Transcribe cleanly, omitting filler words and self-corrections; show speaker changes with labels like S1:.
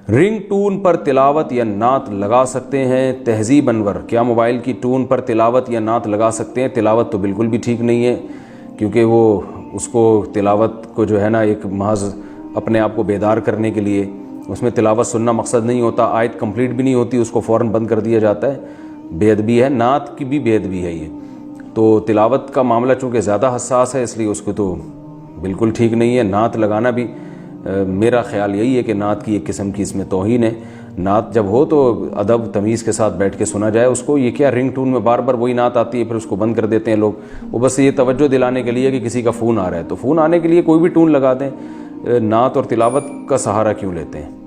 S1: Ring twin पर तिलावत या नात लगा सकते हैं? तहजीब अनवर, क्या मोबाइल की टून पर तिलावत या नात लगा सकते हैं? तिलावत तो बिल्कुल भी ठीक नहीं है, क्योंकि वो उसको तिलावत को जो है ना एक महज अपने आप को बेदार करने के लिए, उसमें तिलावत सुनना मकसद नहीं होता, आयत कंप्लीट भी नहीं होती, उसको फ़ौरन बंद कर दिया जाता है, बेअदबी है। नात की भी बेअदबी है ये। तो तिलावत का मामला चूँकि ज़्यादा हसास है, इसलिए उसको तो बिल्कुल ठीक नहीं है। नात लगाना भी मेरा ख्याल यही है कि नात की एक किस्म की इसमें तौहीन है। नात जब हो तो अदब तमीज़ के साथ बैठ के सुना जाए उसको। ये क्या रिंग टून में बार बार वही नात आती है, फिर उसको बंद कर देते हैं लोग, वो बस ये तवज्जो दिलाने के लिए कि किसी का फ़ोन आ रहा है। तो फ़ोन आने के लिए कोई भी टून लगा दें, नात और तिलावत का सहारा क्यों लेते हैं?